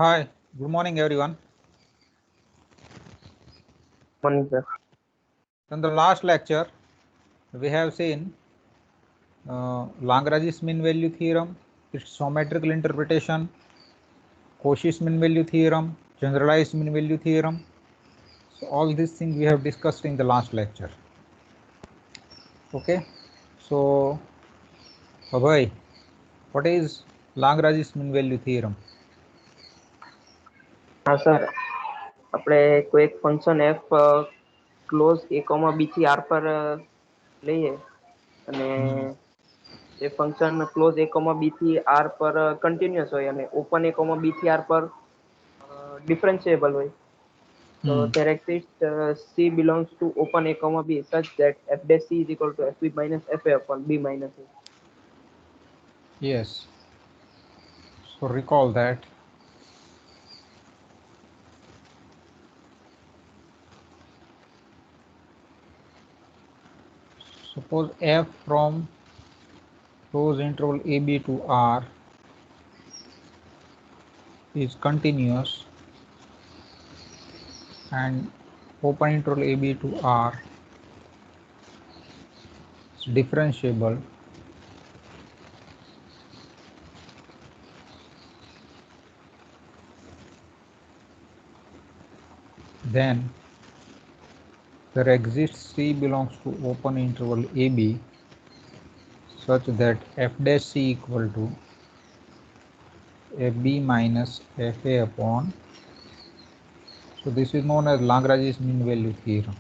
Hi, good morning everyone. Morning, sir. In the last lecture, we have seen Lagrange's mean value theorem, its geometrical interpretation, Cauchy's mean value theorem, generalized mean value theorem. So all these things we have discussed in the last lecture. Okay, so Abhay, what is Lagrange's mean value theorem? હા sir, આપણે કોઈ એક function f closed a, b થી r પર લઈએ અને એ function closed a, b થી r પર કન્ટિન્યુઅસ હોય અને ઓપન a, b થી r પર ડિફરન્શિએબલ હોય તો there exists c belongs to open a, b such that f dash c is equal to fb minus fa upon b minus a. Yes. So recall that. Suppose f from closed interval ab to r is continuous and open interval ab to r is differentiable, then there exists c belongs to open interval ab such that f dash c equal to fb minus fa upon, so this is known as Lagrange's mean value theorem.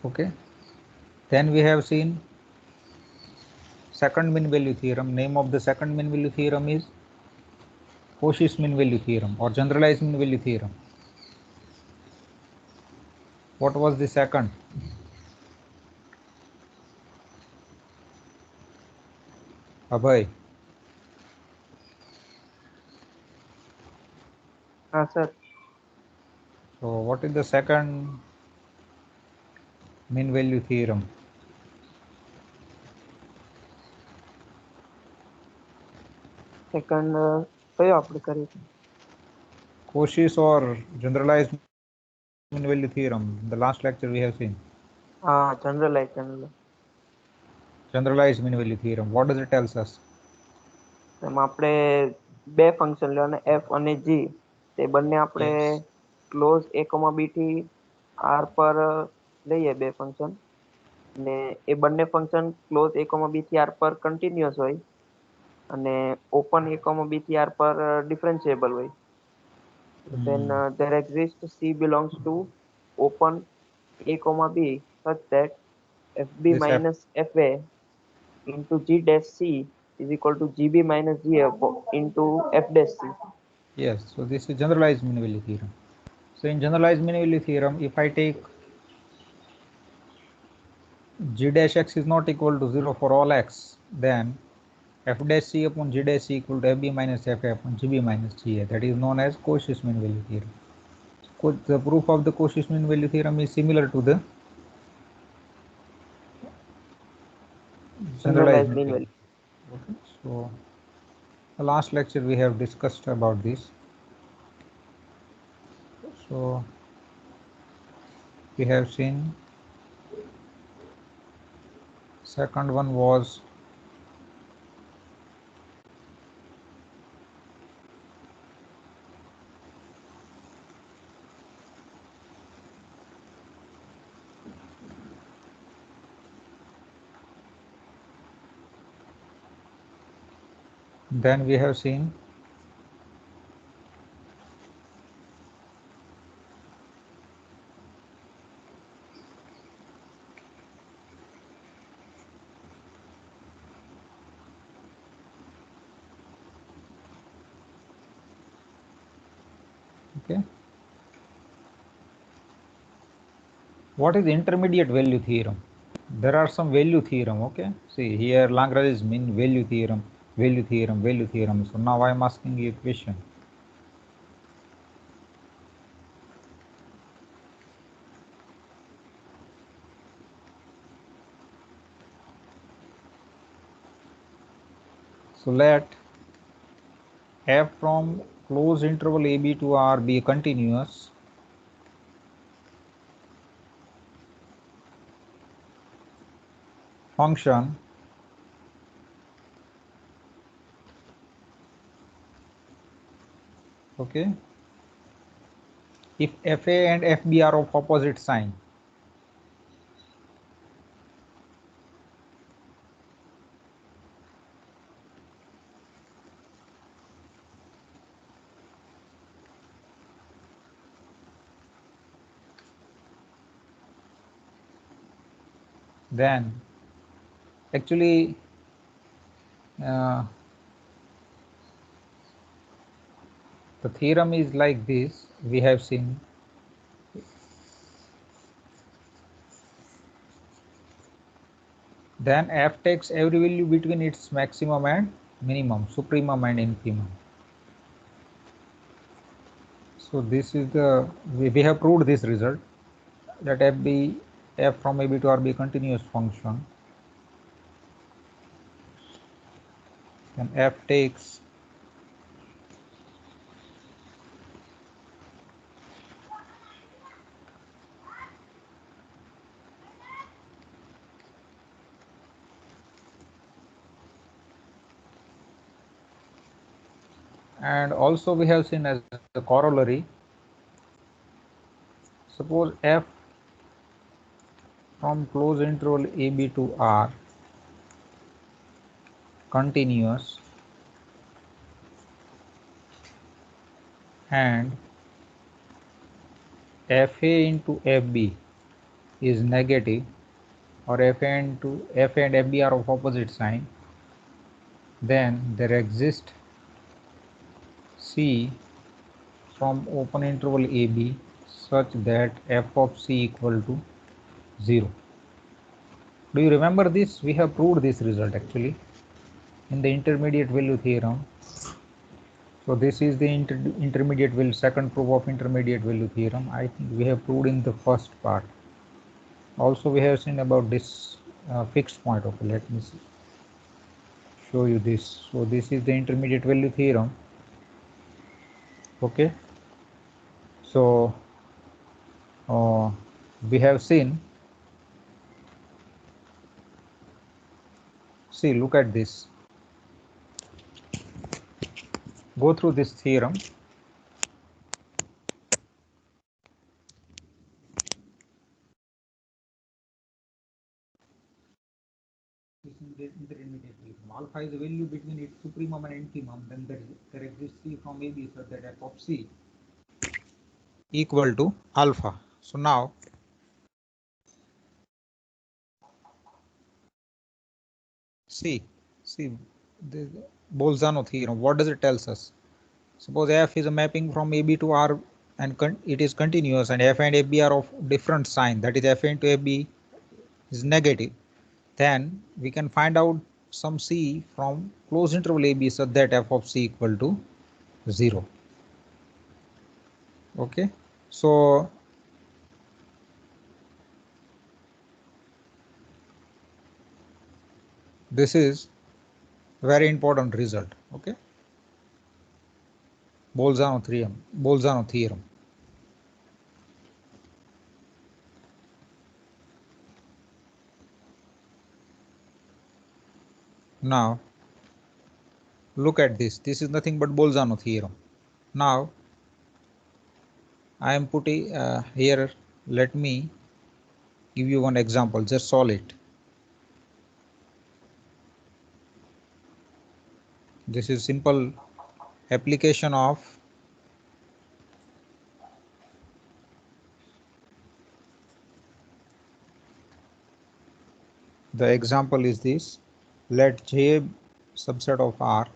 Okay, then we have seen second mean value theorem. Name of the second mean value theorem is Cauchy's mean value theorem or generalized mean value theorem. What was the second? Abhay? હા sir, So what is the second mean value theorem? Second કયો આપણે કરીએ? Cauchy's or generalized mean value theorem? The last lecture we have seen. Generalise Generalized mean value theorem. What does it tell us? એમાં આપણે બે function લેવાના f અને g, તે બંને આપણે ક્લોઝ a, b થી r પર લઈએ બે ફંક્શન અને એ બંને ફંક્શન ક્લોઝ a, b થી r પર કન્ટિન્યુઅસ હોય અને ઓપન a, b થી r પર ડિફરન્શિએબલ હોય. Then there exists c belongs to open a, b such that fb This minus fa into g dash c is equal to gb minus g into f dash c. Yes, so this is generalized mean value theorem. So in generalized mean value theorem, if I take g dash x is not equal to 0 for all x, then f dash c upon g dash c equal to fb minus fa upon gb minus ga. That is known as Cauchy's mean value theorem. So the proof of the Cauchy's mean value theorem is similar to the generalized mean value. Okay, so the last lecture we have discussed about this. So we have seen second one was then we have seen okay, what is intermediate value theorem? There are some value theorem. Okay, see here Lagrange's mean value theorem, value theorem, value theorem. So now I am asking you a question. So let f from closed interval AB to R be a continuous, function okay, if FA and FB are of opposite sign. Then actually the theorem is like this, we have seen. Then f takes every value between its maximum and minimum, supremum and infimum. So this is the, we have proved this result, that f from AB to R be a continuous function, and f takes and also we have seen as the corollary, suppose f from closed interval AB to R continuous and FA into FB is negative, or FA and FB are of opposite sign, then there exists C from open interval AB such that f of C equal to 0. Do you remember this? We have proved this result actually in the intermediate value theorem. So this is the intermediate value, second proof of intermediate value theorem. I think we have proved in the first part. Also we have seen about this fixed point. Okay, let me show you this. So this is the intermediate value theorem. Okay, so we have seen, see, look at this, go through this theorem. Intermediate value. Alpha is the value between its supremum and infimum, then there exists C from AB such that f of C equal to alpha. So now see the Bolzano theorem, what does it tells us? Suppose f is a mapping from AB to R and it is continuous, and f and AB are of different sign, that is f into AB is negative, then we can find out some C from closed interval AB such that f of C equal to 0. Okay, so this is very important result. Okay, Bolzano theorem. Now look at this, this is nothing but Bolzano theorem. Now I am putting here, let me give you one example, just solve it. This is simple application of the example is this, let J subset of R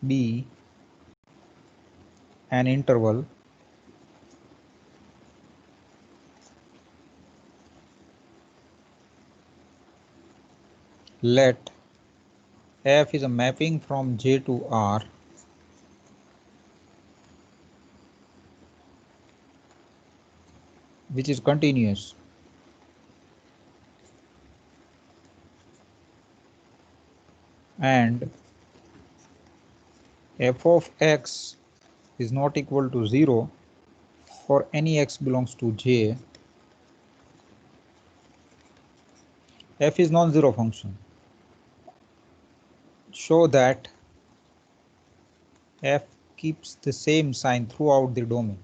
be an interval let f is a mapping from J to R which is continuous, and f of x is not equal to 0 for any x belongs to J, f is non-zero function. Show that f keeps the same sign throughout the domain.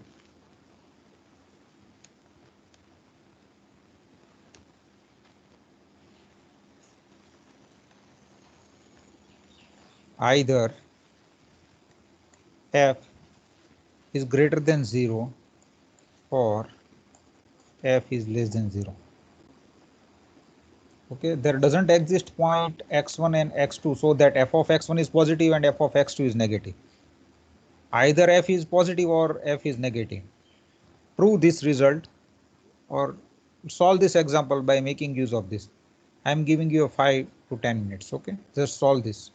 Either f is greater than 0 or f is less than 0. Okay, there doesn't exist point x1 and x2 so that f of x1 is positive and f of x2 is negative. Either f is positive or f is negative. Prove this result or solve this example by making use of this. I am giving you 5 to 10 minutes. Okay, just solve this.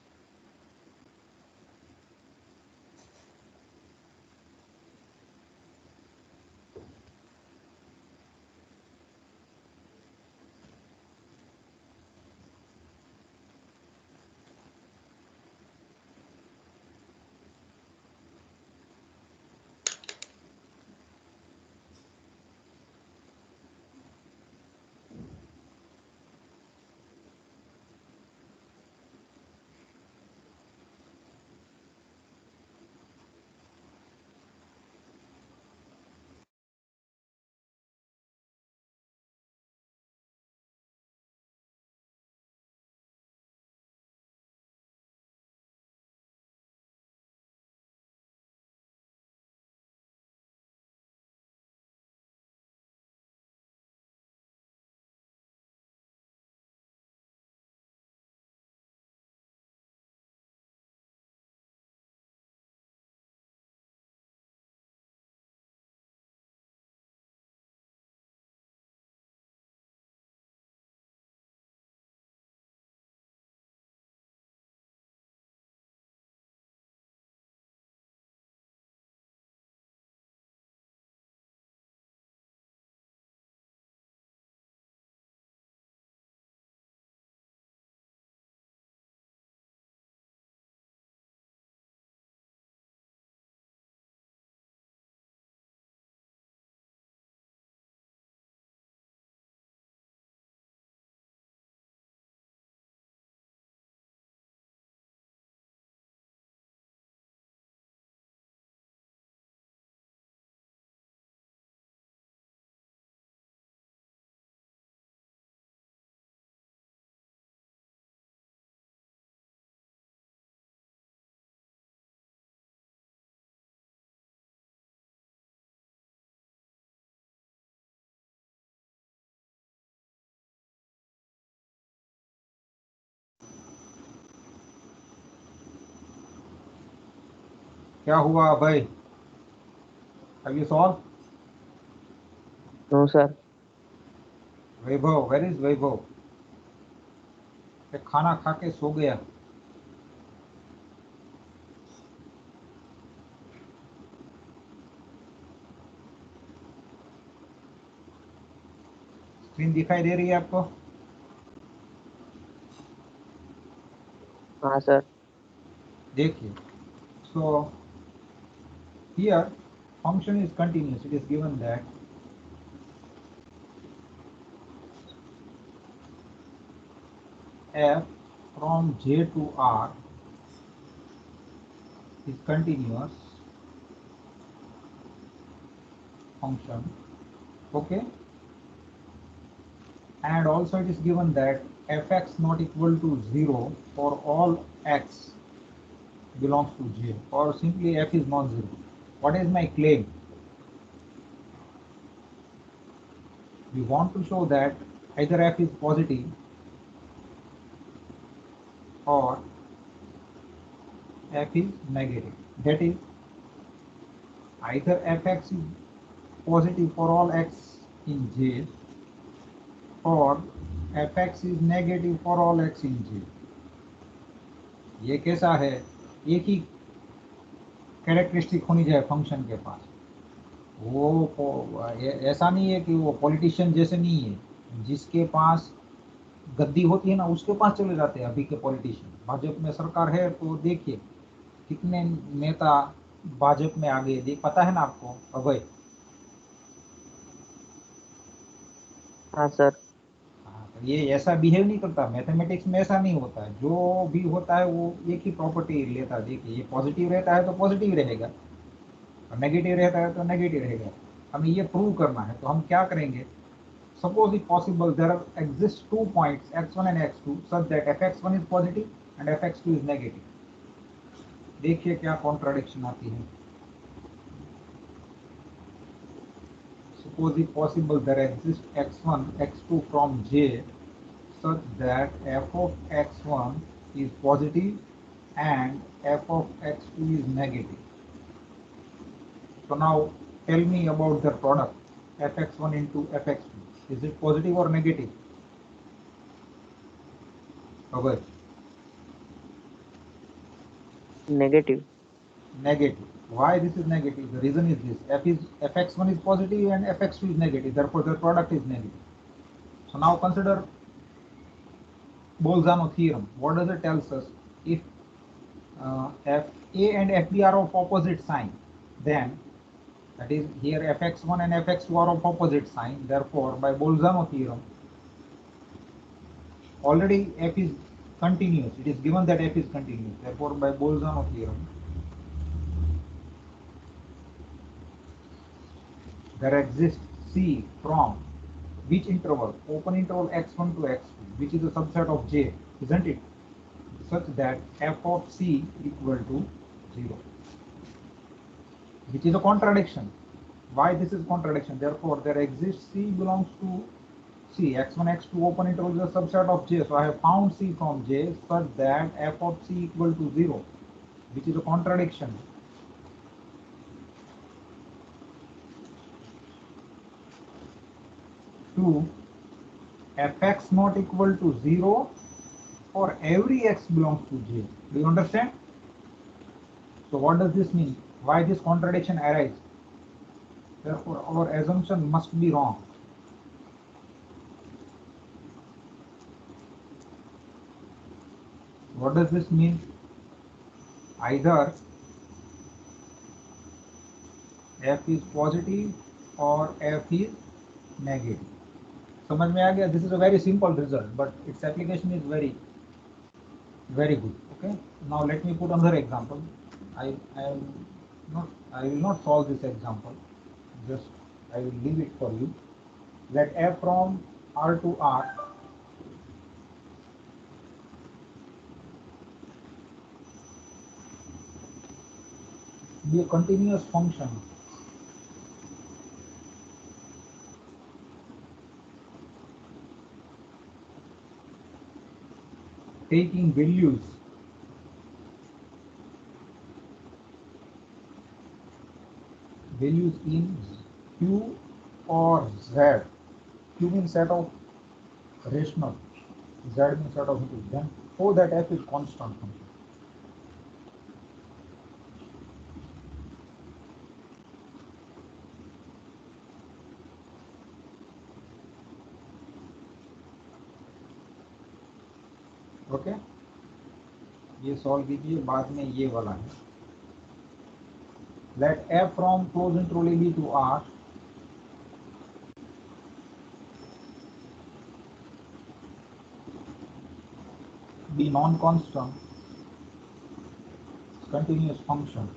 क्या हुआ भाई? Have you solved? No, sir. Vaibhav, where is वैभव? खाना खा के सो गया. Screen दिखाई दे रही है आपको? हाँ सर. देखिए. So here function is continuous. It is given that f from J to R is continuous function. Okay, and also it is given that fx not equal to 0 for all x belongs to J, or simply f is non-zero. What is my claim? We want to show that either f is positive or f is negative. That is, either fx is positive for all x in J or fx is negative for all x in J. ये कैसा है? एक ही characteristic होनी चाहिए function के पास. वो ऐसा नहीं है कि वो पॉलिटिशियन जैसे नहीं है जिसके पास गद्दी होती है ना, उसके पास चले जाते हैं अभी के पॉलिटिशियन। भाजपा में सरकार है तो देखिए कितने नेता भाजपा में आ गए, देख पता है ना आपको अभय? हाँ सर। हाँ, तो ये ऐसा बिहेव नहीं करता। मैथमेटिक्स में ऐसा नहीं होता है, जो भी होता है वो एक ही प्रॉपर्टी लेता है। देखिए ये पॉजिटिव रहता है तो पॉजिटिव रहेगा, और नेगेटिव रहता है तो नेगेटिव रहेगा। हमें ये प्रूव करना है, तो हम क्या करेंगे? Suppose it possible there exist 2 points x1 and x2 such that fx1 is positive and fx2 is negative। देखिए क्या कॉन्ट्राडिक्शन आती है। Suppose if possible there exists x1, x2 from J such that f of x1 is positive and f of x2 is negative. So now tell me about the product fx1 into fx2. Is it positive or negative? Okay. Negative. Negative. Why this is negative? The reason is this: fx1 is positive and fx2 is negative. Therefore, the product is negative. So now consider Bolzano theorem. What does it tells us? If f a and fb are of opposite sign, then that is here fx1 and fx2 are of opposite sign. Therefore, by Bolzano theorem, already f is continuous. It is given that f is continuous. Therefore, by Bolzano theorem, there exists C from which interval? Open interval x1 to x2, which is a subset of J, isn't it? Such that f of C equal to 0, which is a contradiction. Why this is contradiction? Therefore, there exists C belongs to C, x1, x2 open interval is a subset of J. So I have found C from J such that f of C equal to 0, which is a contradiction. To fx not equal to 0 for every x belongs to J. Do you understand? So what does this mean? Why this contradiction arises? Therefore, our assumption must be wrong. What does this mean? Either f is positive or f is negative. समझ में आ गया? This is a very simple result, but its application is very good. Okay. Now let me put another example. I will not solve this example. Just I will leave it for you. Let f from R to R be a continuous function taking values in Q or Z. Q means set of rational, Z means set of integers. Then so that f is constant function. Okay, ये solve कीजिए, बाद में ये वाला है। Let f from closed interval AB to R be non-constant continuous function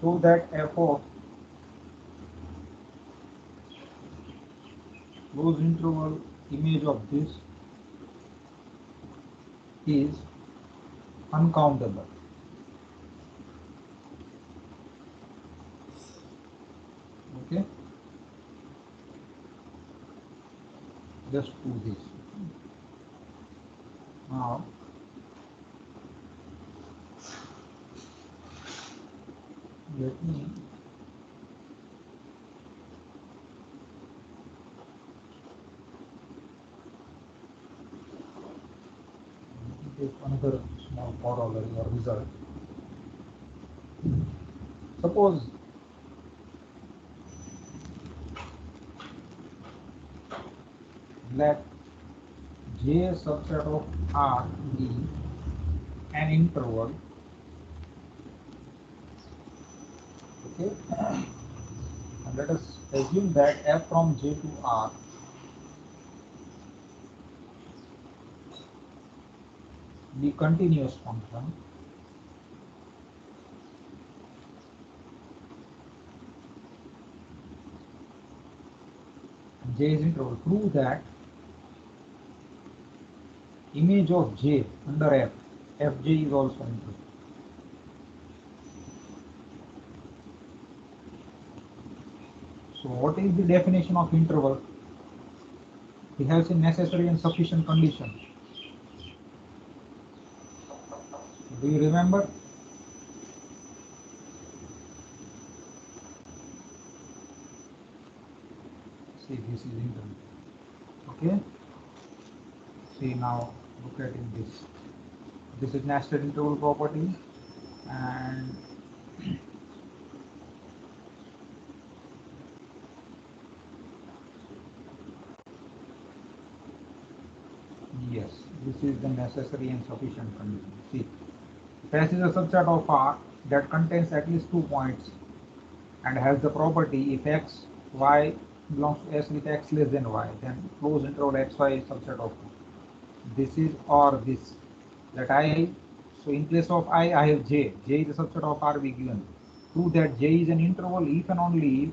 so that f of closed interval image of this is uncountable. Okay, just do this. Now let me take another small corollary or result. Suppose let J subset of R be an interval, okay, and let us assume that f from J to R be continuous function J is interval. Prove that image of J under F, Fj is also interval. So what is the definition of interval? We have seen necessary and sufficient condition. Do you remember? See, this is interval. Okay. See, now look at in this. This is nested interval property, and yes, this is the necessary and sufficient condition. See, if S is a subset of R that contains at least 2 points and has the property if x, y belongs to S with x less than y, then closed interval xy is subset of this is or this. That I, so in place of I have J. J is a subset of R we given. Prove that J is an interval if and only if.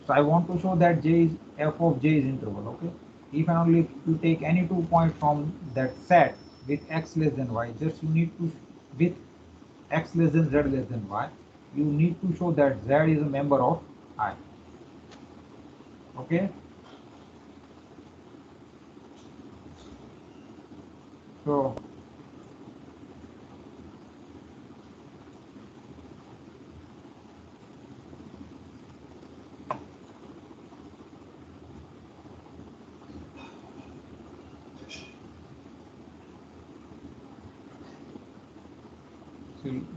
So I want to show that J is f of J is interval. Okay. If and only if you take any 2 points from that set with x less than y, just you need to with x less than z less than y, you need to show that z is a member of I. Okay. So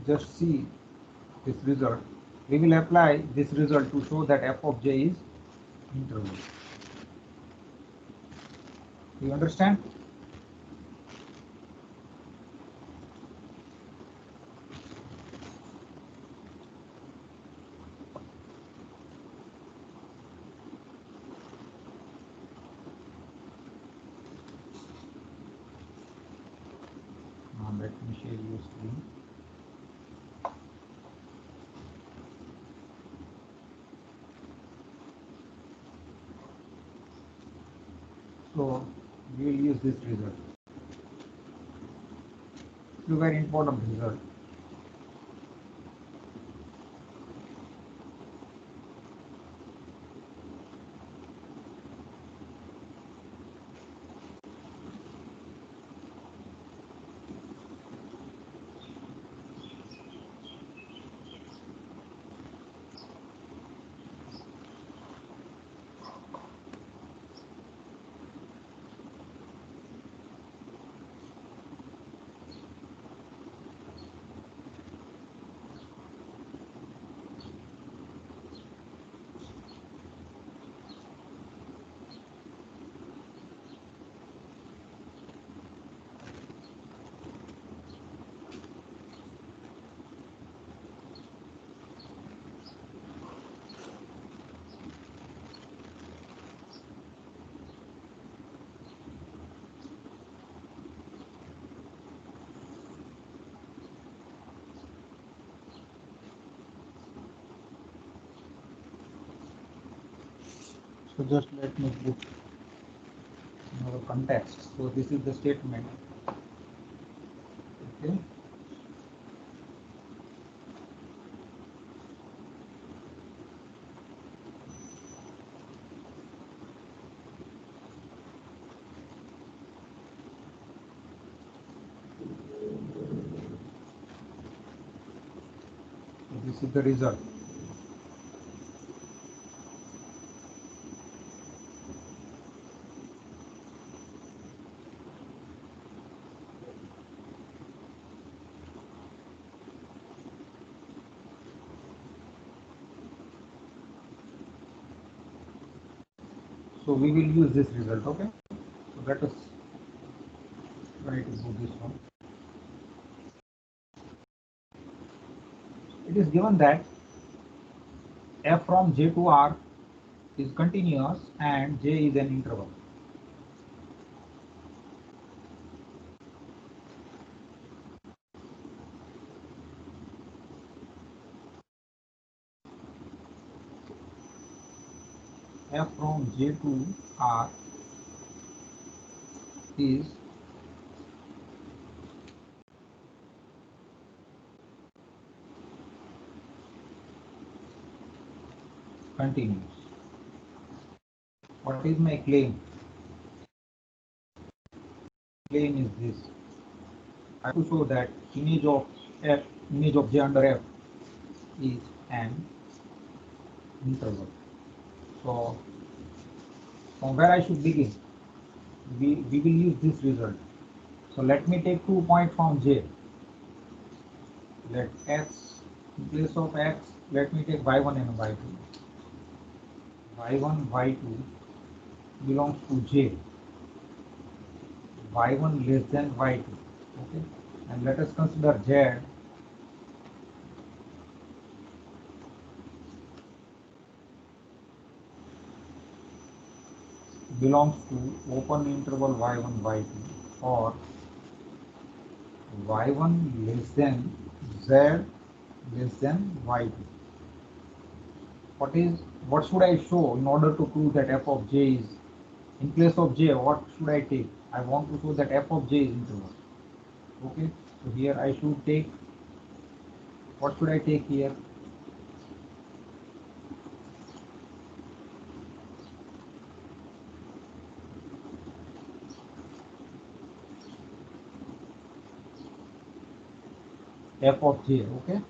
just see this result. We will apply this result to show that f of j is interval. You understand? Now let me share your screen. So we will use this result. It's a very important result. So just let me put our context. So this is the statement. Okay. So this is the result. So we will use this result. Okay, so let us try to do this one. It is given that f from j to r is continuous and j is an interval. F from j to r is continuous. What is my claim? Claim is this. I have to show that image of f, image of j under f is an interval. So from where I should begin? We will use this result. So let me take 2 points from j. Let x, in place of x, let me take y1 and y2. y1, y2 belongs to j. y1 less than y2. Okay, and let us consider z belongs to open interval y1, y2, or y1 less than z less than y2. What should I show in order to prove that f of j is, in place of j, what should I take? I want to show that f of j is interval. Okay, so here I should take, what should I take here? F of j. Okay,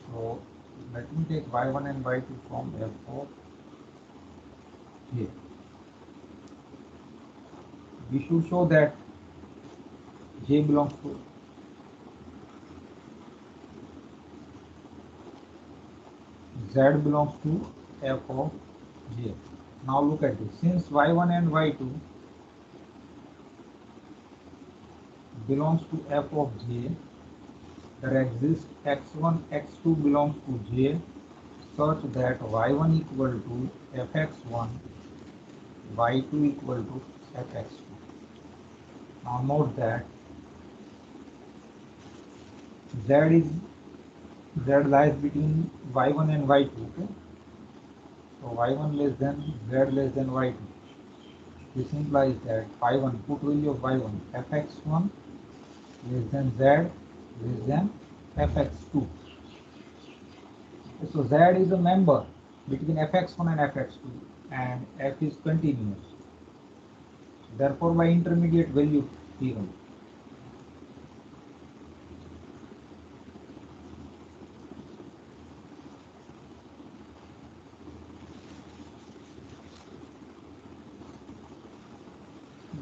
so let me take y1 and y2 from f of j. We should show that j belongs to, z belongs to f of j. Now look at this. Since y1 and y2 belongs to f of j, there exists x1, x2 belongs to j such that y1 equal to fx1, y2 equal to fx2. Now note that z lies between y1 and y2. Okay, so y1 less than z less than y2. This implies that y1, put value of y1, fx1 less than z less than fx2. So z is a member between fx1 and fx2, and f is continuous. Therefore, by intermediate value theorem,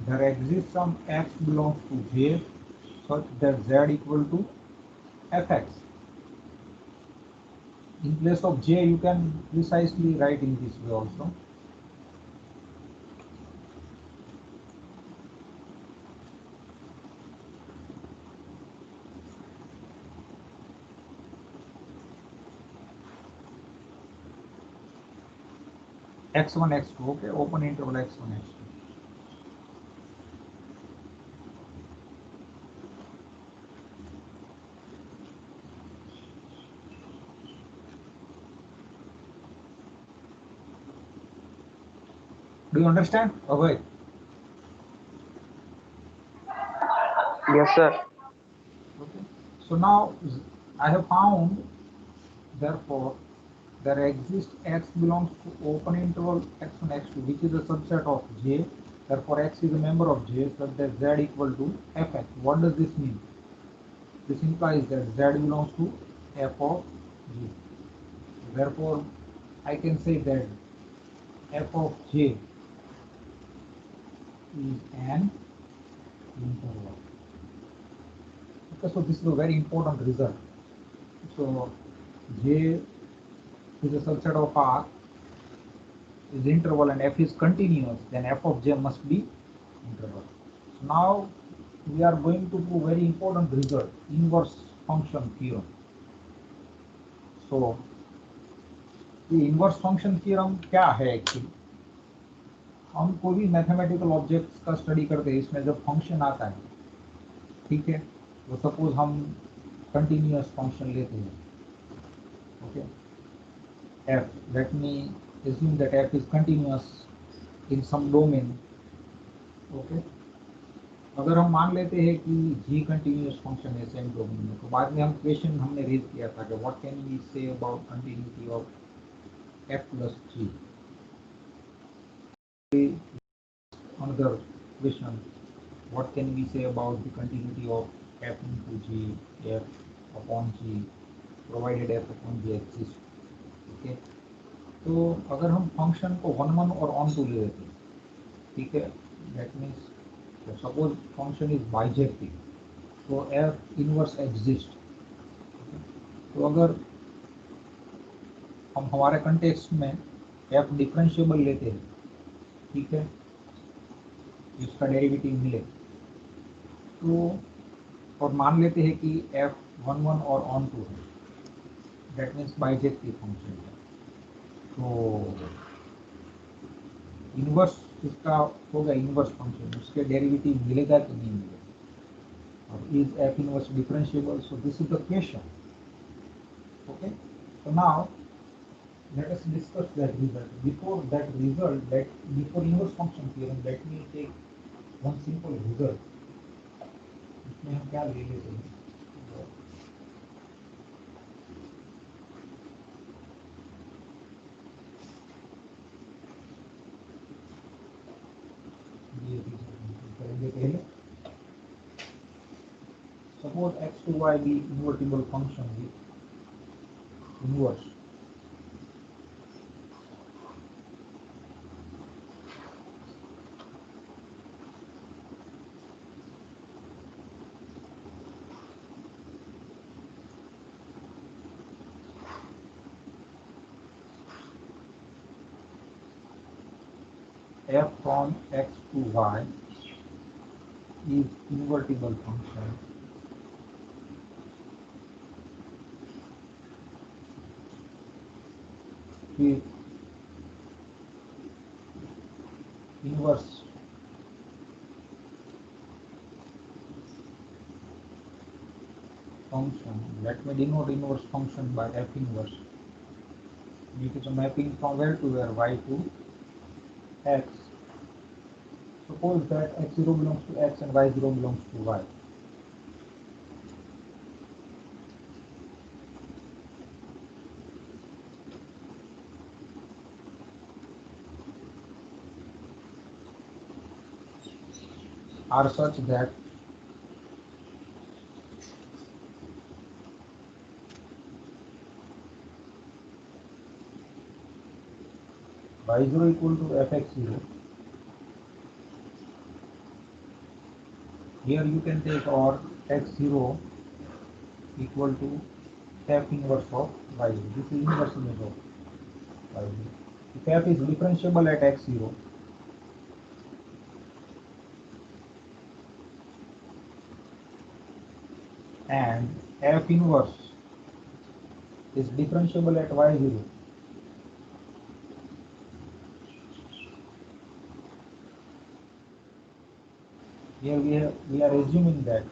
there exists some x belongs to j such that z equal to fx. In place of j, you can precisely write in this way also. x1, x2, okay, open interval x1, x2. Do you understand? Okay. Yes, sir. Okay. So now I have found, therefore, there exists x belongs to open interval x1, x2, which is a subset of j. Therefore, x is a member of j such that z equal to fx. What does this mean? This implies that z belongs to f of j. Therefore, I can say that f of j is an interval. Okay, so this is a very important result. So J is a subset of R is interval and F is continuous, then F of J must be interval. So now we are going to do very important result, inverse function theorem. So ये inverse function theorem क्या है actually? हम कोई भी mathematical objects का study करते हैं, इसमें जब फंक्शन आता है, ठीक है, तो सपोज हम कंटिन्यूअस फंक्शन लेते हैं, okay, f, let me assume that f is continuous in some domain, okay, अगर हम मान लेते हैं कि g कंटिन्यूअस फंक्शन है सेम डोमेन में, तो बाद में हम क्वेश्चन हमने रेज किया था कि what can we say about continuity of f plus g. Another question, what can we say about the continuity of f into g, f upon g, provided f upon g exists, okay. तो अगर हम function को 1 1 और on to ले लेते हैं, ठीक है, that means suppose function is bijective, तो f इनवर्स एग्जिस्ट। तो अगर हम हमारे कंटेक्स्ट में f डिफरेंशिएबल लेते हैं, ठीक है, इसका डेरिवेटिव मिले, तो और मान लेते हैं कि f 1 1 और ऑन टू है, दैट मीन्स बाइजेक्टिव फंक्शन है, तो इनवर्स इसका होगा इनवर्स फंक्शन, उसके डेरिवेटिव मिलेगा कि नहीं मिलेगा, और is f inverse differentiable, so this is the question, okay. So now let us discuss that result. Before that result, before inverse function theorem, let me take one simple result. इसमें हम क्या ले लेते हैं, ये करेंगे पहले। Suppose x to y be invertible function with inverse f from x to y is invertible function with inverse function. Let me denote inverse function by f inverse. It is a mapping from where to where, y to x. Suppose that x0 belongs to x and y0 belongs to y. Are such that y0 equal to fx0. Here you can take or x0 equal to f inverse of y0. This is inverse image of y0. If f is differentiable at x0, and f inverse is differentiable at y0, here we are assuming that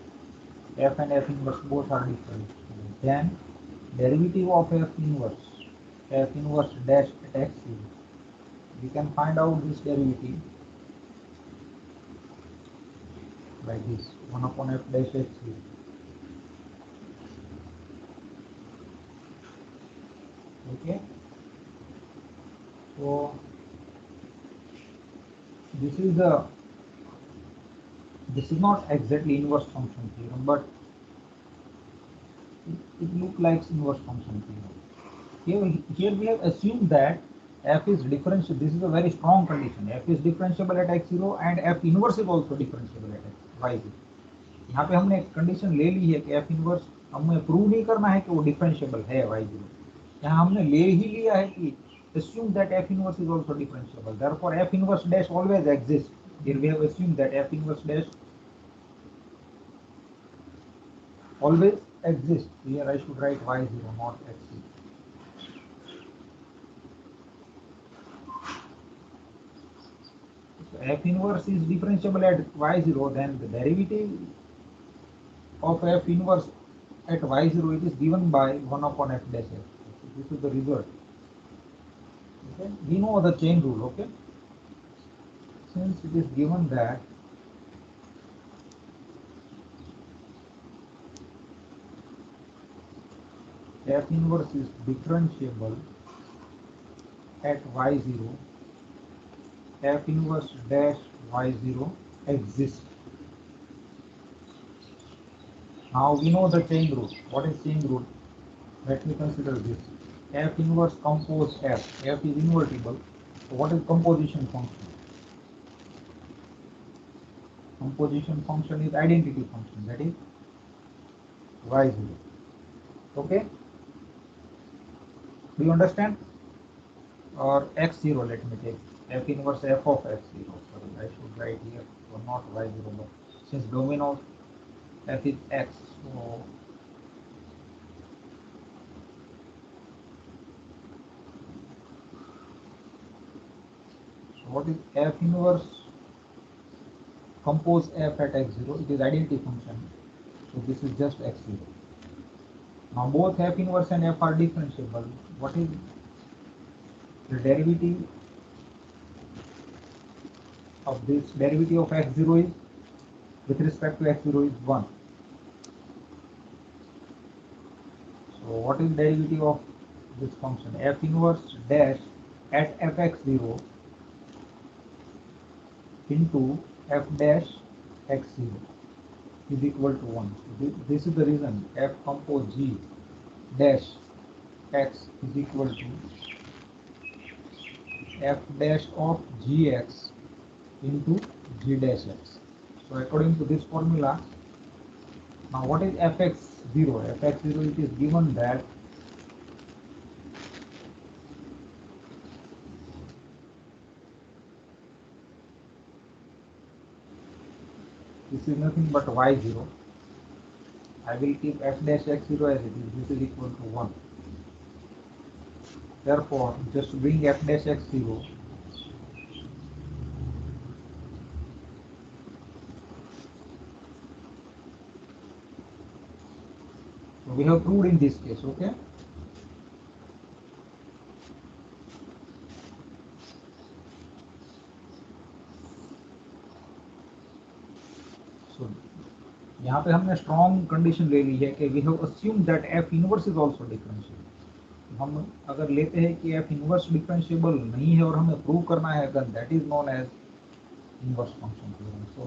f and f inverse both are different, then derivative of f inverse dash at x0, we can find out this derivative by this 1 upon f dash x0. Okay, so this is not exactly inverse function theorem, but it looks like inverse function theorem. Here we have assumed that f is differentiable. This is a very strong condition. F is differentiable at x0 and f inverse is also differentiable at y0. यहाँ पे हमने एक condition ले ली है कि f inverse हमें prove नहीं करना है कि वो डिफरेंशिएबल है y0. यहाँ हमने ले ही लिया है कि assume that f inverse is also differentiable. Therefore f inverse dash always exists. Here we have assumed that f inverse dash always exists. Here I should write y0 not x0. So f inverse is differentiable at y0, then the derivative of f inverse at y0 it is given by 1 upon f dash f. So this is the result. Okay, we know the chain rule. Okay, since it is given that f inverse is differentiable at y0, f inverse dash y0 exists. Now we know the chain rule. What is chain rule? Let me consider this. F inverse compose f. F is invertible. So what is composition function? Composition function is identity function, that is y0. Okay? Do you understand? Or x0, let me take f inverse f of x0. Sorry, I should write here, or not y0, but since domain of f is x, so what is f inverse compose f at x0? It is identity function, so this is just x0. Now both f inverse and f are differentiable. What is the derivative of this? Derivative of x0 is, with respect to x0, is 1. So what is derivative of this function? F inverse dash at fx0 into f dash x0 is equal to 1. So this is the reason f compose g dash x is equal to f dash of gx into g dash x. So according to this formula, now what is fx0? Fx0, it is given that this is nothing but y0. I will keep f dash x0 as it is. This is equal to 1. Therefore, just bring f dash x0 so we have proved in this case. Okay. So यहाँ पे हमने strong condition ले ली है कि we have assume that f inverse is also differentiable. हम अगर लेते हैं कि एफ इनवर्स डिफरेंशिएबल नहीं है और हमें प्रूव करना है, then that is known as inverse function theorem. So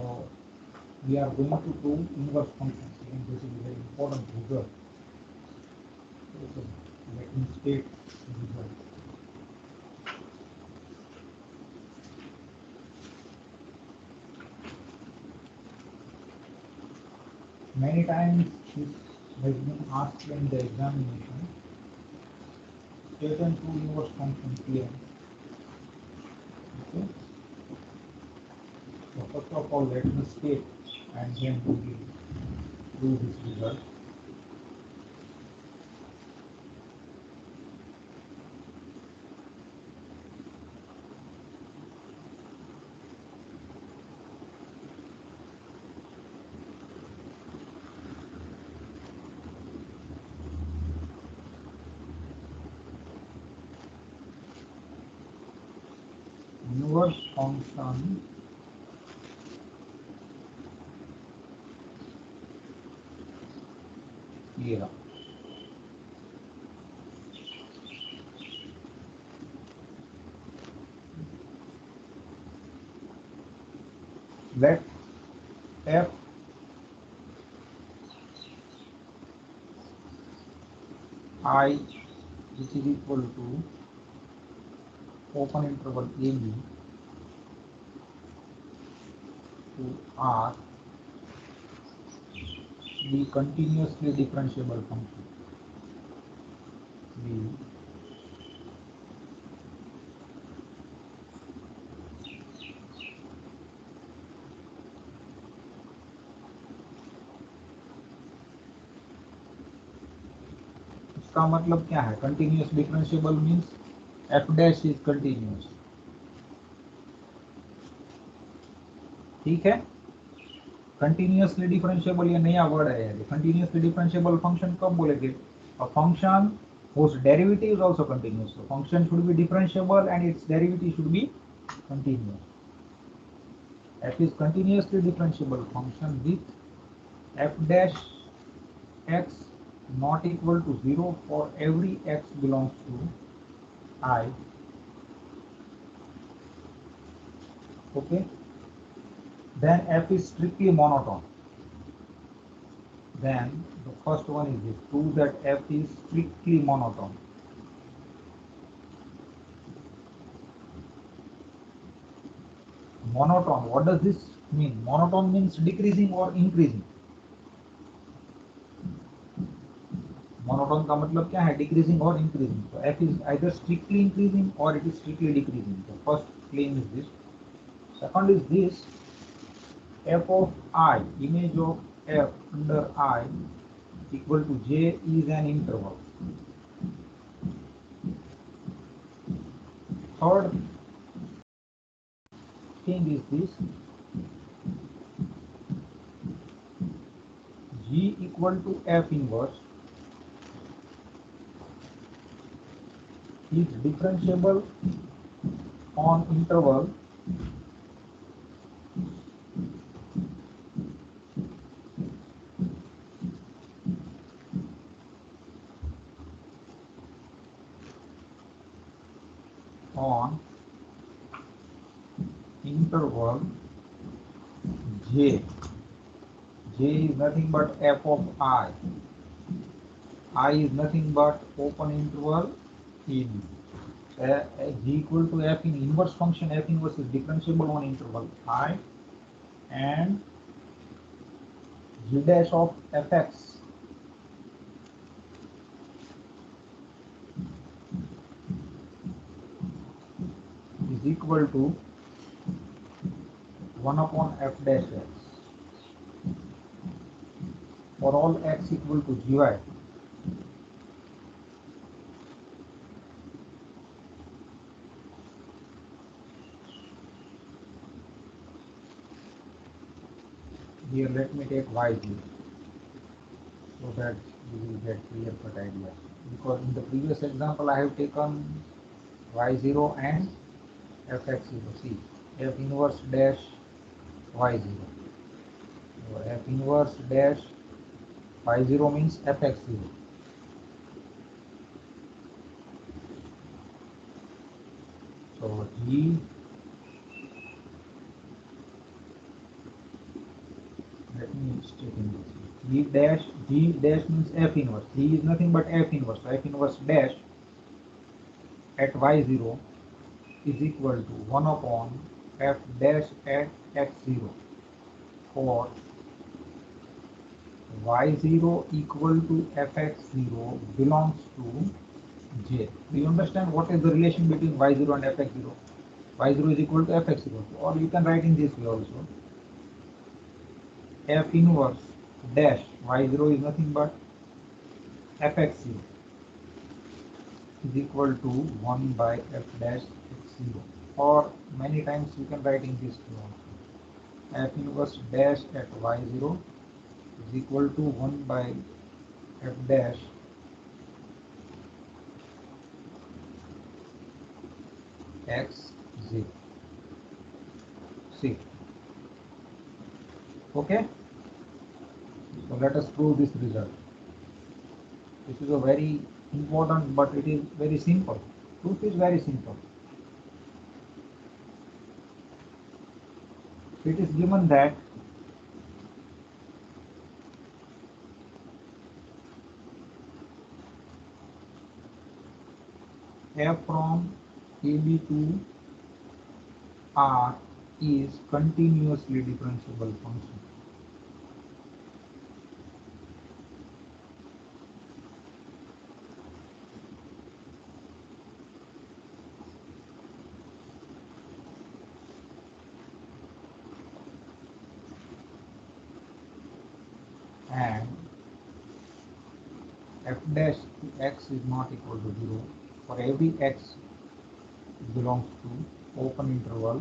we are going to prove inverse function theorem. This is very important result. Let me state result. Many times this has been asked in the examination. State and prove inverse function theorem. Okay. So first of all, let me state and then we will prove this result. Inverse function theorem. Let f I which is equal to open interval AB to R be continuously differentiable function. Be इसका मतलब क्या है? Continuous differentiable means F dash is continuous. ठीक है, continuously differentiable ये नया word है यार। कंटिन्यूअसली डिफरेंशिएबल फंक्शन कब बोलेंगे? A function whose derivative is also continuous. So function should be differentiable and its derivative should be continuous. F is continuously differentiable function with f dash x not equal to 0 for every x belongs to I. Okay, then f is strictly monotone. Then the first one is this: prove that f is strictly monotone. Monotone, what does this mean? Monotone means decreasing or increasing. Monotone का मतलब क्या है? Decreasing or increasing. So f is either strictly increasing or it is strictly decreasing. The first claim is this. Second is this: f of I, image of f under I equal to j is an interval. Third thing is this: g equal to f inverse is differentiable on interval on interval j. J is nothing but f of I. I is nothing but open interval in. G equal to f in inverse function. F inverse is differentiable on interval I, and g dash of fx is equal to 1 upon f dash x for all x equal to gy. Here let me take y0 so that you will get clear cut idea, because in the previous example I have taken y0 and fx0. See, f inverse dash y0. So f inverse dash y0 means fx0. So g, let me stick in this. G dash means f inverse. G is nothing but f inverse. So f inverse dash at y0 is equal to 1 upon f dash at x0 for y0 equal to fx0 belongs to j. Do you understand what is the relation between y0 and fx0? Y0 is equal to fx0, or you can write in this way also. F inverse dash y0 is nothing but fx0 is equal to 1 by f dash x0, or many times you can write in this way also. F inverse dash at y0 is equal to 1 by f dash x0. See, okay, so let us prove this result. This is a very important, but it is very simple. Proof is very simple. It is given that f from AB to R is continuously differentiable function. And f dash to x is not equal to 0 for every x belongs to open interval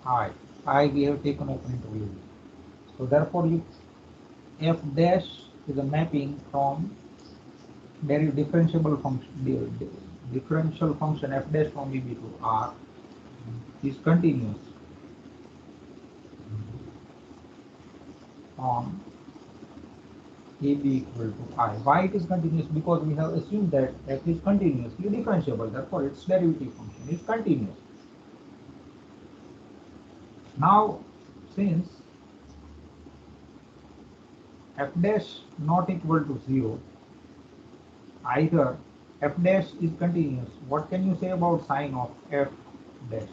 I we have taken open interval A. So therefore if f dash is a mapping from differential function f dash from AB to R is continuous on AB equal to I. Why it is continuous? Because we have assumed that f is continuously differentiable, therefore its derivative function is continuous. Now since f dash not equal to 0, either f dash is continuous, what can you say about sign of f dash?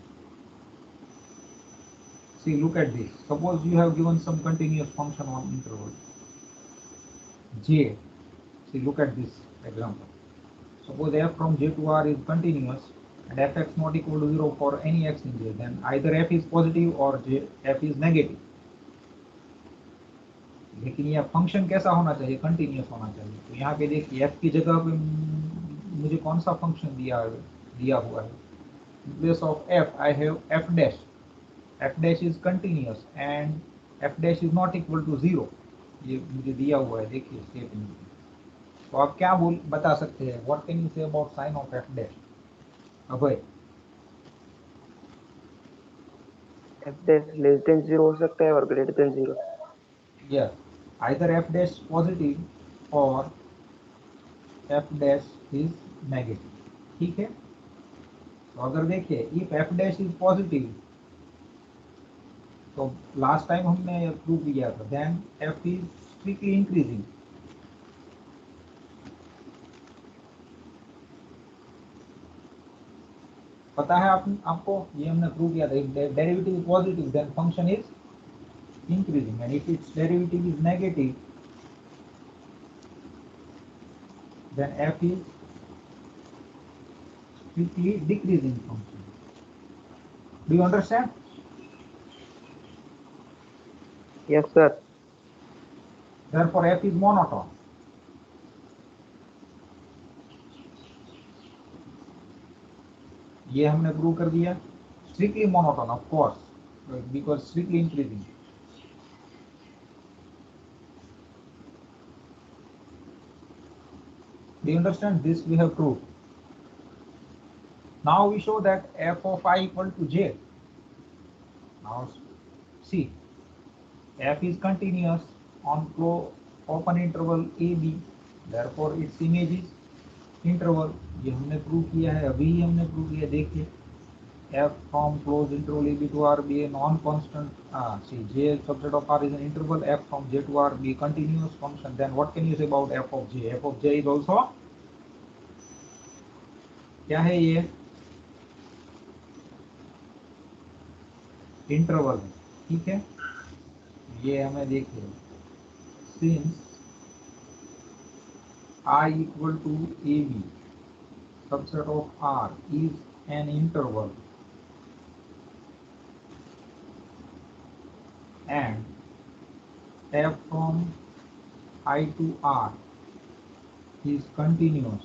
See, look at this. Suppose you have given some continuous function on interval j. See, look at this example. Suppose f from j to r is continuous and fx not equal to 0 for any x in j, then either f is positive or f is negative. लेकिन यह function कैसा होना चाहिए? Continuous होना चाहिए. तो यहाँ पे देखिए f की जगह पे मुझे कौन सा फंक्शन दिया हुआ है? In place of f I have f dash. f dash is continuous and f dash is not equal to 0. ये मुझे दिया हुआ है, देखिए स्टेटमेंट. तो आप क्या बता सकते हैं? What can you say about sign of f dash? Abhay, f dash less than 0 हो सकता है और greater than 0. yes, either f dash positive or f dash is negative. ठीक है. तो अगर देखिए if f dash is positive, तो लास्ट टाइम हमने प्रूव किया था, then f is strictly increasing. पता है आपको, ये हमने प्रूव किया था. If derivative is positive then function is increasing, and if its derivative is negative then f is strictly decreasing function. Do you understand? Yes sir. Therefore f is monotone. ये हमने prove कर दिया. Strictly monotone, of course, because strictly increasing. Do you understand? This we have proved. Now we show that f of I equal to j. Now see, f is continuous on open interval AB, therefore its image is interval. ये हमने prove किया है, अभी ही हमने prove किया. देखिए f from closed interval AB to R be a non-constant. See, j subset of R is an interval. F from j to R be a continuous function. Then what can you say about f of j? F of j is also क्या है? ये interval है. ठीक है, ये हमें देखिए, since I equal to AB, subset of R is an interval and f from I to R is continuous,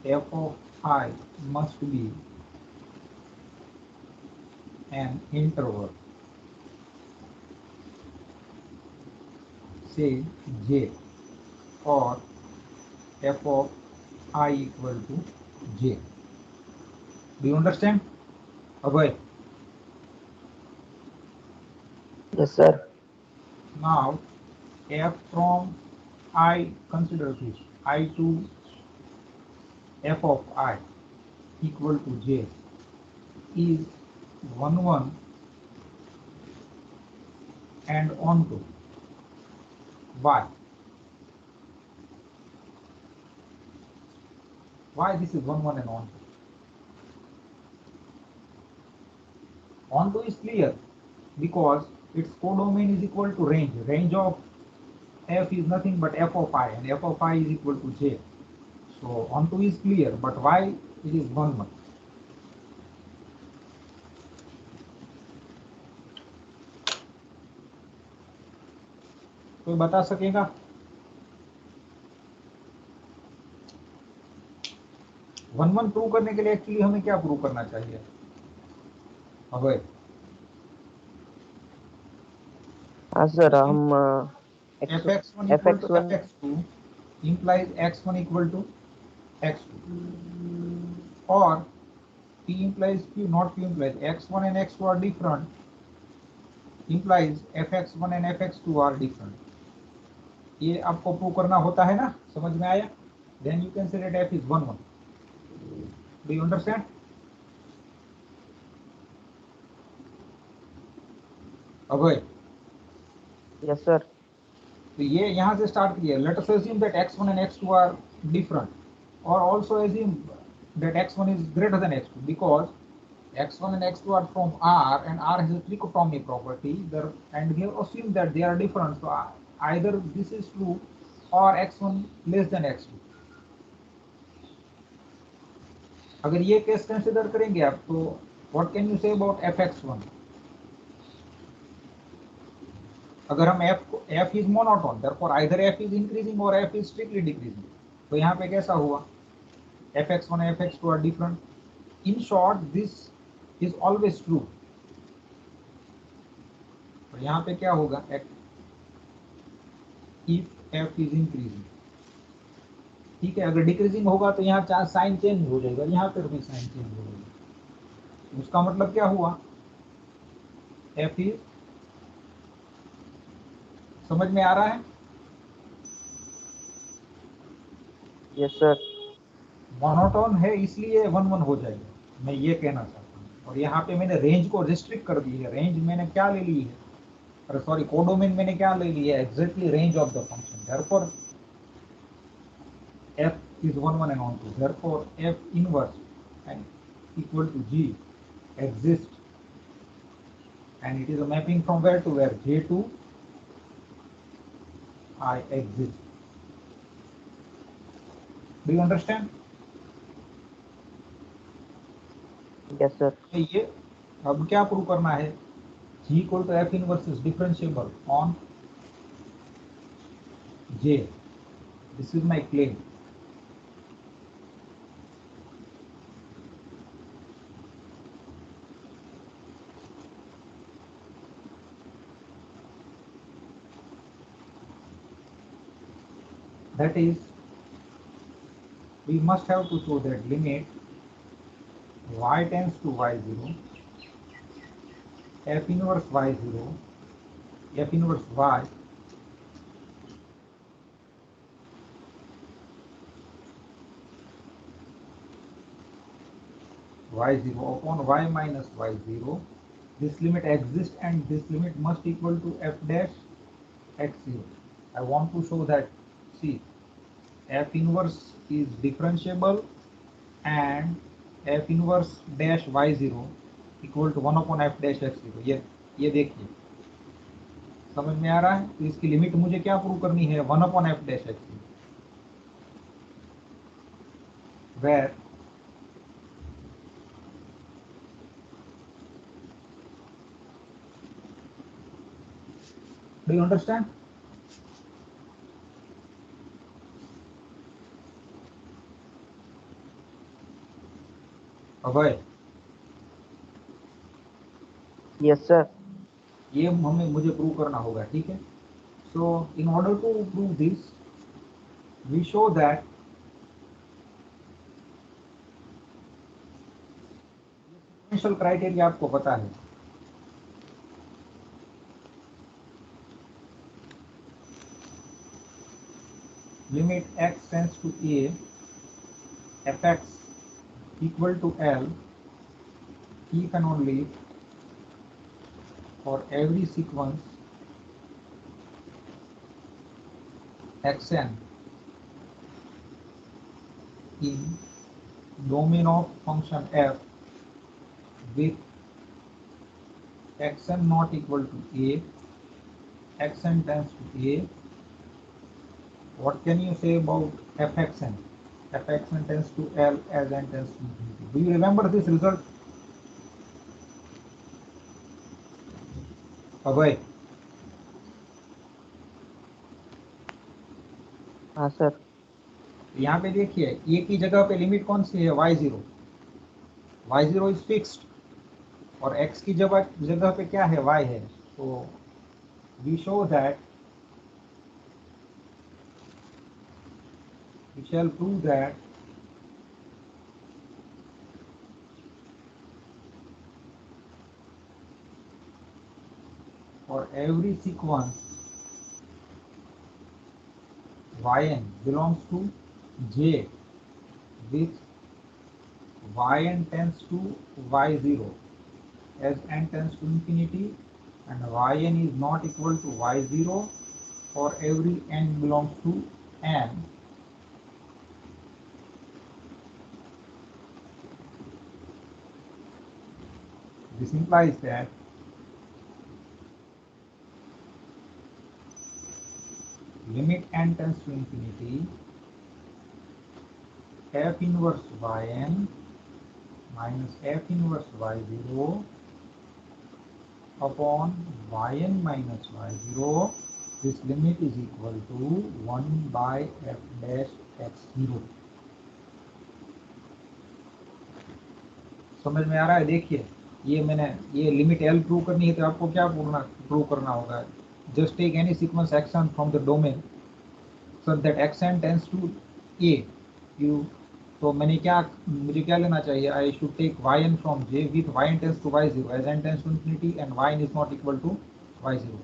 f of I must be an interval, say j, or f of I equal to j. Do you understand? Abhay? Yes sir. Now f from I, consider this, I to f of I equal to j is 1 1 and onto. Why? Why this is 1 1 and on 2? On 2 is clear because its codomain is equal to range. Range of f is nothing but f of I, and f of I is equal to j. So on 2 is clear, but why it is 1 1? कोई बता सकेगा? One one prove करने के लिए actually हमें क्या prove करना चाहिए? अभय, हाँ सर, हम fx1 F equal x to one fx2 implies x1 equal to x2, or p implies q, not q implies x1 and x2 are different, implies fx1 and fx2 are different. ये आपको prove करना होता है ना, समझ में आया? Then you can say that f is 1 1. Do you understand? Abhay, yes sir. तो ये यहाँ से स्टार्ट किया. Let us assume that x1 and x2 are different, or also assume that x1 is greater than x2, because x1 and x2 are from R, and R has a trichotomy property there, and we have assumed that they are different. So either this is true or x1 less than x2. अगर ये case consider करेंगे आप, तो what can you say about fx1? अगर हम f is monotone, therefore either f is increasing or f is strictly decreasing. तो यहाँ पे कैसा हुआ? fx1 and fx2 are different. In short, this is always true. और यहाँ पे क्या होगा? if f is increasing, ठीक है. अगर डिक्रीजिंग होगा तो यहाँ साइन चेंज हो जाएगा, यहाँ पर भी साइन चेंज हो जाएगा. उसका मतलब क्या हुआ? f is, समझ में आ रहा है? Yes sir. मोनोटोन है इसलिए 1 1 हो जाएगा, मैं ये कहना चाहता हूँ. और यहाँ पे मैंने रेंज को रिस्ट्रिक्ट कर दी है. रेंज मैंने क्या ले ली है? अरे सॉरी, कोडोमेन मैंने क्या ले लिया है? Exactly range of the function. Therefore f is 1 1 and on 2. Therefore f inverse and equal to g exists, and it is a mapping from where to where? J to I exists. Do you understand? Yes sir. ये अब क्या prove करना है? G equal to f inverse is differentiable on J. This is my claim. That is, we must have to show that limit y tends to y0, f inverse y0, f inverse y y0 upon y minus y0. This limit exists, and this limit must equal to f dash x0. I want to show that, see, f inverse is differentiable and f inverse dash y0 equal to 1 upon f dash x0. ये देखिए, समझ में आ रहा है? तो इसकी limit मुझे क्या प्रूव करनी है? 1 upon f dash x0, where do you understand? Abhay, yes sir. ये मुझे प्रूव करना होगा, ठीक है? So in order to prove this, we show that sequential criteria आपको पता है. Limit x tends to a, fx equal to L, if and only for every sequence xn in domain of function f with xn not equal to a, xn tends to a, what can you say about fxn? Fxn tends to L as n tends to infinity. Do you remember this result? Abhay, हाँ sir. यहाँ पे देखिए a की जगह पे limit कौन सी है? y0. y0 is fixed और x की जगह पे क्या है? y है. So we show that, we shall prove that for every sequence yn belongs to j with yn tends to y0 as n tends to infinity and yn is not equal to y0 for every n belongs to n. This implies that limit n tends to infinity, f inverse yn minus f inverse y0 upon yn minus y0, this limit is equal to 1 by f dash x0. समझ में आ रहा है? देखिए ये limit L prove करनी है तो आपको क्या प्रूव करना होगा? Just take any sequence xn from the domain so that xn tends to a. तो मुझे क्या लेना चाहिए? I should take yn from j with yn tends to y0 as n tends to infinity and yn is not equal to y0.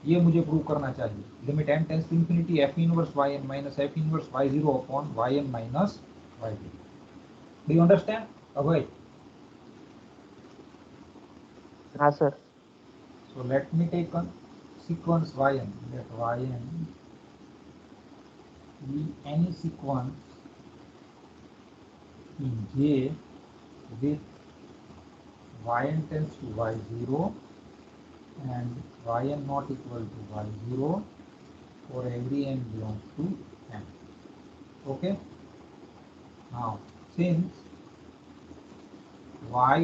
ये मुझे prove करना चाहिए. Limit n tends to infinity f inverse yn minus f inverse y0 upon yn minus y0. Do you understand? Abhay? हाँ sir. So let me take a sequence yn. Let yn be any sequence in j with yn tends to y0 and yn not equal to y0 for every n belongs to n. Okay. Now since y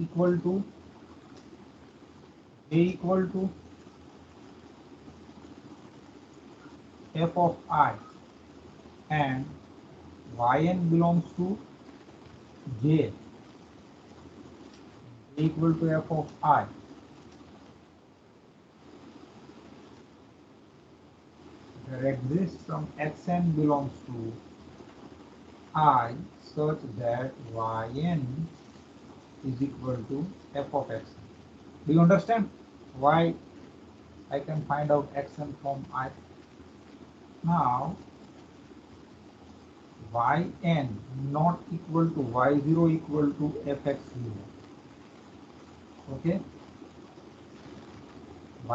equal to j equal to f of I and yn belongs to j equal to f of I, there exists some xn belongs to I such that yn is equal to f of x. Do you understand why I can find out xn from I? Now yn not equal to y0 equal to fx0. Okay,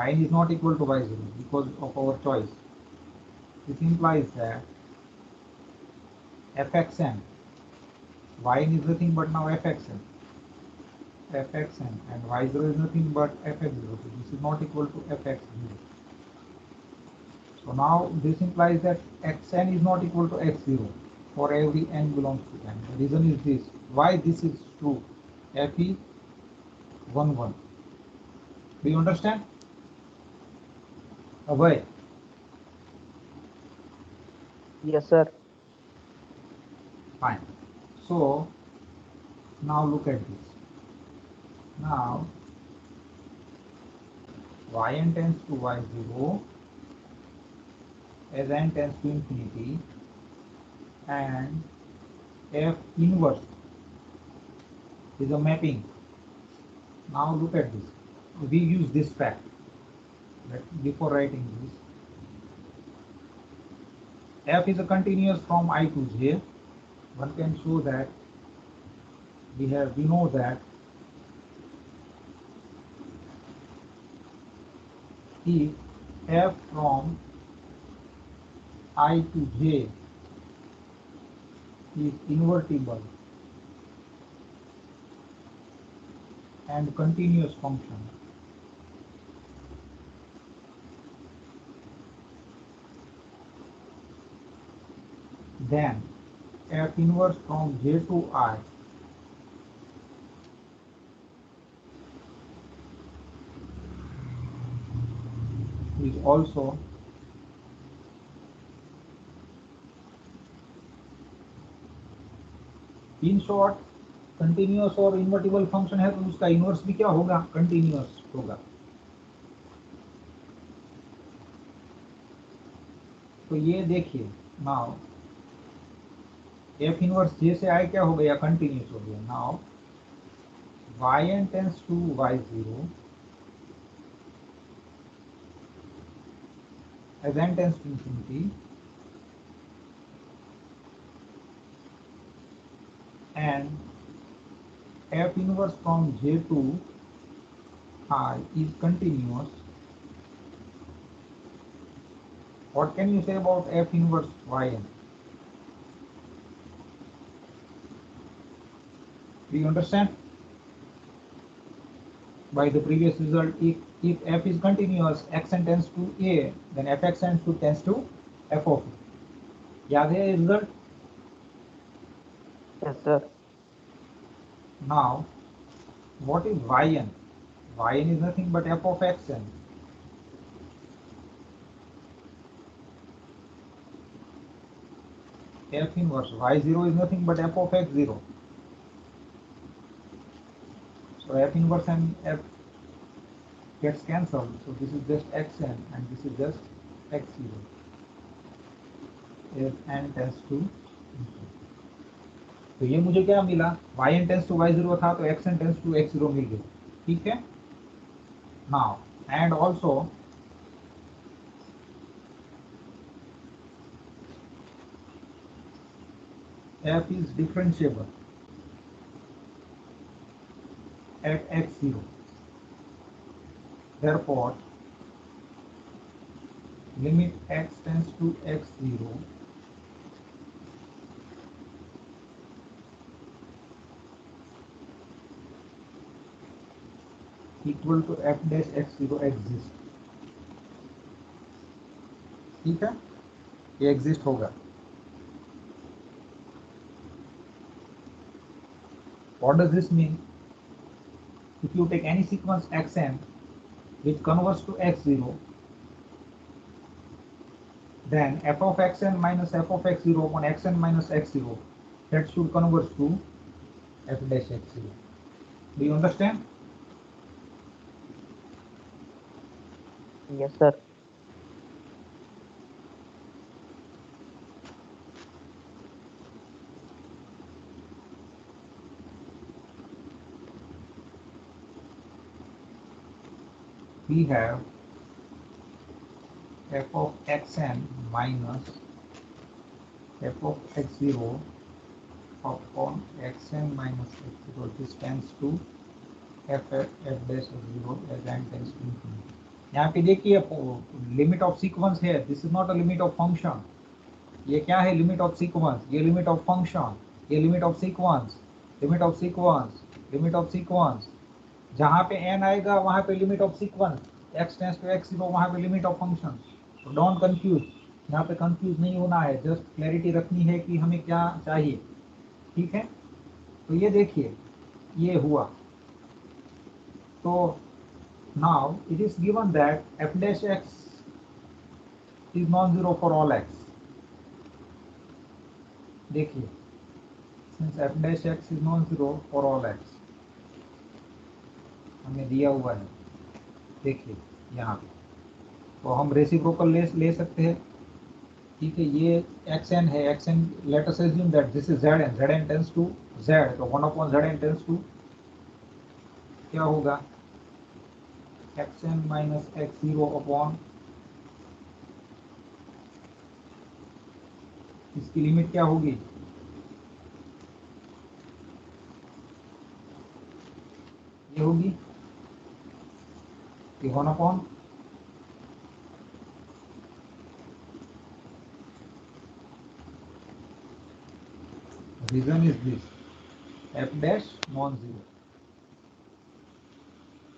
yn is not equal to y0 because of our choice. This implies that fxn, yn is nothing but now fxn and y0 is nothing but fx0. So this is not equal to fx0. So now this implies that xn is not equal to x0 for every n belongs to n. The reason is this. Why this is true? F is 1 1. Do you understand? Abhay? Yes sir. Fine. So now look at this. Now yn tends to y0 as n tends to infinity and f inverse is a mapping. Now look at this. We use this fact that before writing this, f is a continuous from I to j. One can show that we know that if f from I to j is invertible and continuous function, then f inverse from j to I is also in short continuous और invertible function है तो उसका inverse भी क्या होगा, continuous होगा। तो ये देखिए नाउ एफ इनवर्स जे से आई क्या हो गया, कंटिन्यूअस हो गया। Now y n tends to y zero as n tends to infinity and f inverse from j to I is continuous. What can you say about f inverse yn? Do you understand? By the previous result, if f is continuous, xn tends to a, then fxn tends to f of a. याद है result? Yes, sir. Now, what is yn? Yn is nothing but f of xn. F inverse y0 is nothing but f of x0. So f inverse and f gets cancelled. So this is just xn and this is just x0. If n tends to, तो ये मुझे क्या मिला, yn tends to y0 था तो xn tends to x0 मिल गया, ठीक है। Now and also f is differentiable at x0. Therefore, limit x tends to x0 equal to f dash x0 exists. ठीक है, ये एग्जिस्ट होगा। What does this mean? If you take any sequence xn which converts to x0, then f of xn minus f of x0 upon xn minus x0, that should converge to f dash x0. Do you understand? Yes, sir. We have f of xn minus f of x0 upon xn minus x0. This tends to f dash x0 as n tends to infinity. यहाँ पे देखिए limit of sequence है, this is not a limit of function. ये क्या है, limit of sequence, ये limit of function, ये limit of sequence, limit of sequence, limit of sequence. जहाँ पे n आएगा वहाँ पे limit of sequence, x tends to x0 वहाँ पे लिमिट ऑफ फंक्शन। तो डोंट कंफ्यूज, यहाँ पे कंफ्यूज नहीं होना है, जस्ट क्लैरिटी रखनी है कि हमें क्या चाहिए, ठीक है। तो ये देखिए ये हुआ। तो now it is given that f dash x is non-zero for all x. देखिए since f dash x is non-zero for all x, हमें दिया हुआ है, देखिए यहाँ पे, तो हम रेसिप्रोकल ले सकते हैं, ठीक है। ये xn है, xn let us assume that this is zn, zn tends to z, तो 1/zn टेंस टू क्या होगा, xn माइनस x0 अपॉन, इसकी लिमिट क्या होगी, ये होगी कि 1/, reason is this: f dash non-zero,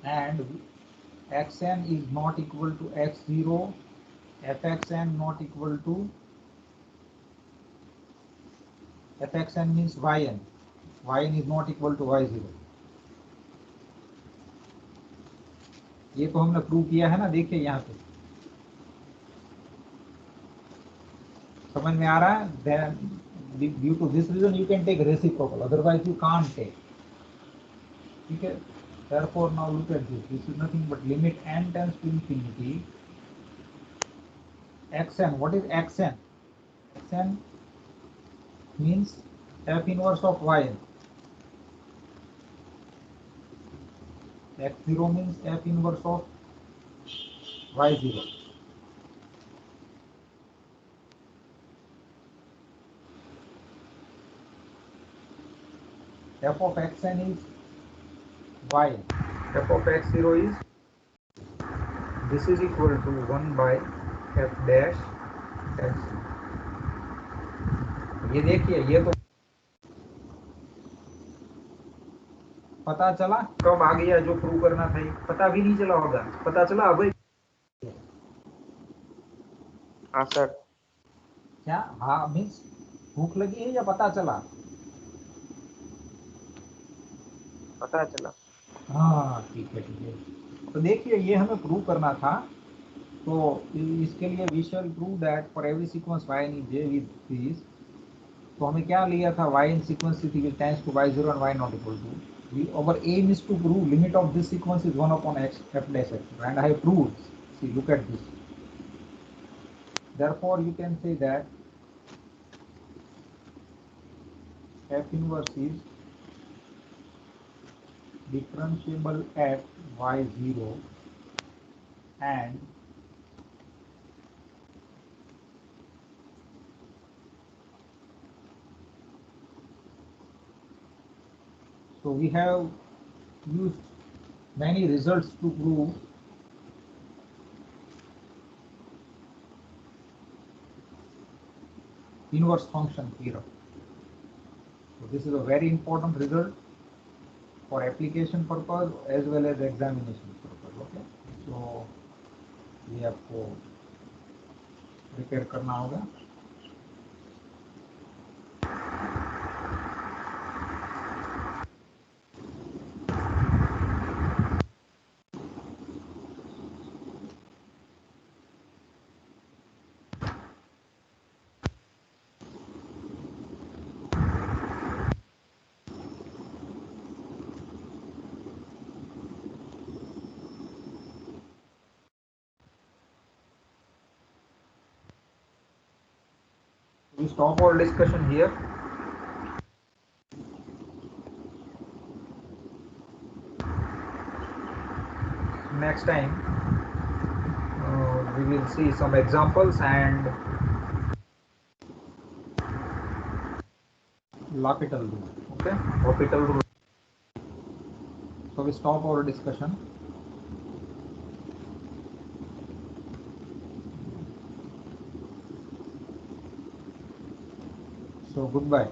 and xn is not equal to x0, fxn not equal to, fxn means yn, yn is not equal to y0. ये तो हमने प्रूव किया है ना, देखिए यहाँ पे समझ में आ रहा है. Then due to this reason you can take reciprocal, otherwise you can't take. ठीक है. Therefore now look at this. This is nothing but limit n tends to infinity. xn. What is xn? xn means f inverse of yn. x0 means f inverse of y0. F of xn is y. F of x0 is, this is equal to 1 by f dash x. ये देखिए, ये तो पता चला कब आ गया जो prove करना था. पता भी नहीं चला होगा, पता चला अभी. हाँ सर. क्या? हाँ मीन्स भूख लगी है या पता चला? पता चला. हाँ ठीक है, ठीक है. तो देखिए, ये हमें प्रूव करना था. तो इसके लिए we shall prove that for every sequence y in j with this. तो हमें क्या लिया था? y इन सीक्वेंस थी which tends to y0 and y not equal to. Our aim is to prove limit of this sequence is 1 upon x f dash x, and I have proved. See, look at this. Therefore you can say that f inverse is differentiable at y0 and so we have used many results to prove inverse function theorem. So this is a very important result for application purpose as well as examination purpose. Okay, so ये आपको prepare करना होगा. We stop our discussion here. Next time we will see some examples and L'Hopital rule. Okay, L'Hopital rule. So we stop our discussion. So goodbye.